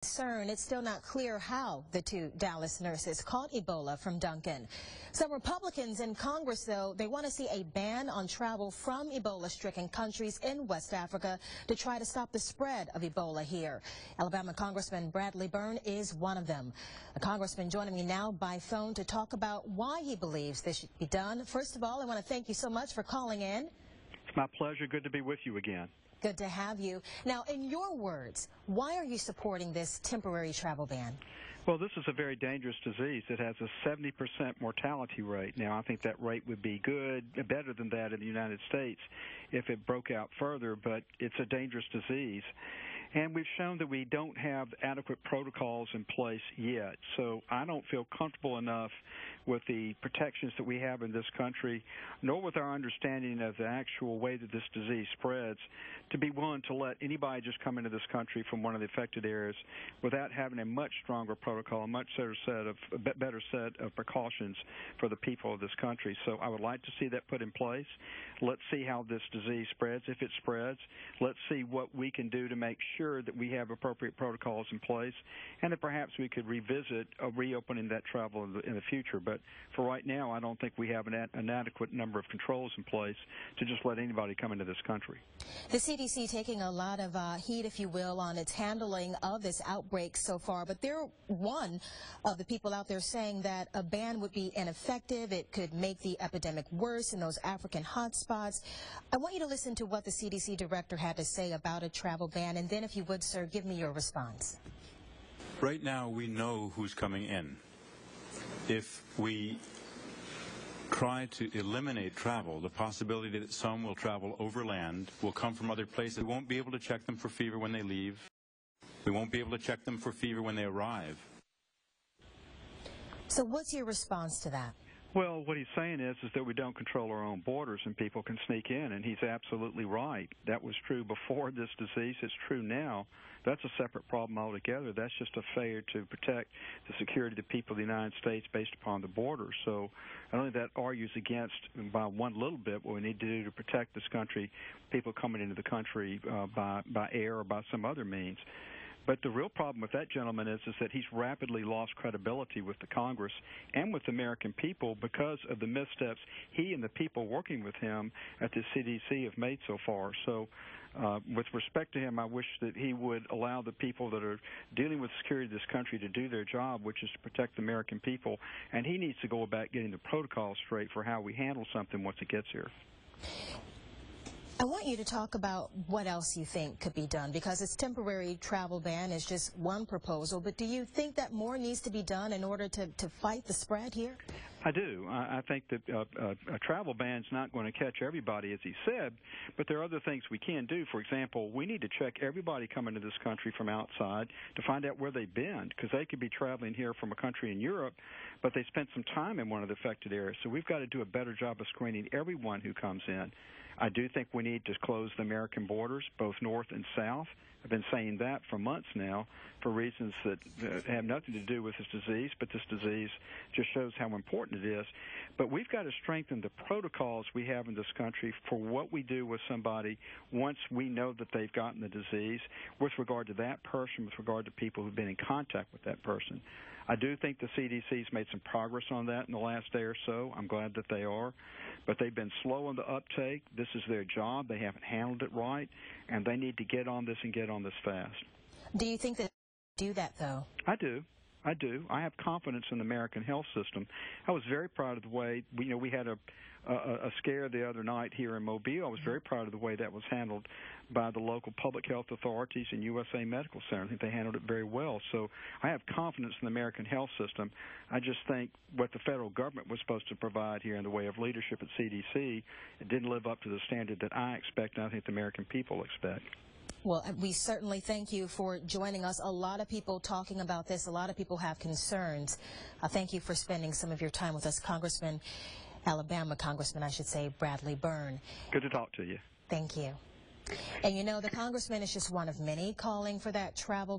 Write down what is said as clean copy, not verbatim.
It's still not clear how the two Dallas nurses caught Ebola from Duncan. Some Republicans in Congress, though, they want to see a ban on travel from Ebola-stricken countries in West Africa to try to stop the spread of Ebola here. Alabama Congressman Bradley Byrne is one of them. A congressman joining me now by phone to talk about why he believes this should be done. First of all, I want to thank you so much for calling in. It's my pleasure. Good to be with you again. Good to have you. Now, in your words, why are you supporting this temporary travel ban? Well, this is a very dangerous disease. It has a 70% mortality rate. Now, I think that rate would be good, better than that in the United States if it broke out further, but it's a dangerous disease. And we've shown that we don't have adequate protocols in place yet. So I don't feel comfortable enough with the protections that we have in this country, nor with our understanding of the actual way that this disease spreads, to be willing to let anybody just come into this country from one of the affected areas without having a much stronger protocol, a much better set of precautions for the people of this country. So I would like to see that put in place. Let's see how this disease spreads. If it spreads, let's see what we can do to make sure that we have appropriate protocols in place, and that perhaps we could revisit reopening that travel in the future. But for right now, I don't think we have an adequate number of controls in place to just let anybody come into this country. The CDC taking a lot of heat, if you will, on its handling of this outbreak so far, but they're one of the people out there saying that a ban would be ineffective. It could make the epidemic worse in those African hotspots. I want you to listen to what the CDC director had to say about a travel ban, and then, if you would, sir, give me your response. Right now, we know who's coming in. If we try to eliminate travel, the possibility that some will travel overland, will come from other places. We won't be able to check them for fever when they leave. We won't be able to check them for fever when they arrive. So what's your response to that? Well, what he's saying is that we don't control our own borders and people can sneak in, and he's absolutely right. That was true before this disease. It's true now. That's a separate problem altogether. That's just a failure to protect the security of the people of the United States based upon the border. So I don't think that argues against, by one little bit, what we need to do to protect this country, people coming into the country by air or by some other means. But the real problem with that gentleman is that he's rapidly lost credibility with the Congress and with the American people because of the missteps he and the people working with him at the CDC have made so far. So with respect to him, I wish that he would allow the people that are dealing with the security of this country to do their job, which is to protect the American people. And he needs to go about getting the protocol straight for how we handle something once it gets here. I want you to talk about what else you think could be done, because this temporary travel ban is just one proposal, but do you think that more needs to be done in order to fight the spread here? I do. I think that a travel ban is not going to catch everybody, as he said, but there are other things we can do. For example, we need to check everybody coming to this country from outside to find out where they've been, because they could be traveling here from a country in Europe, but they spent some time in one of the affected areas. So we've got to do a better job of screening everyone who comes in. I do think we need to close the American borders, both north and south. I've been saying that for months now for reasons that have nothing to do with this disease, but this disease just shows how important it is. But we've got to strengthen the protocols we have in this country for what we do with somebody once we know that they've gotten the disease with regard to that person, with regard to people who've been in contact with that person. I do think the CDC's made some progress on that in the last day or so. I'm glad that they are. But they've been slow on the uptake. This is their job. They haven't handled it right, and they need to get on this and get on this fast. Do you think that they do that, though? I do. I have confidence in the American health system. I was very proud of the way, we had a scare the other night here in Mobile. I was very proud of the way that was handled by the local public health authorities and USA Medical Center. I think they handled it very well. So I have confidence in the American health system. I just think what the federal government was supposed to provide here in the way of leadership at CDC, it didn't live up to the standard that I expect and I think the American people expect. Well, we certainly thank you for joining us. A lot of people talking about this. A lot of people have concerns. Thank you for spending some of your time with us, Alabama Congressman, I should say, Bradley Byrne. Good to talk to you. Thank you. And you know, the congressman is just one of many calling for that travel ban.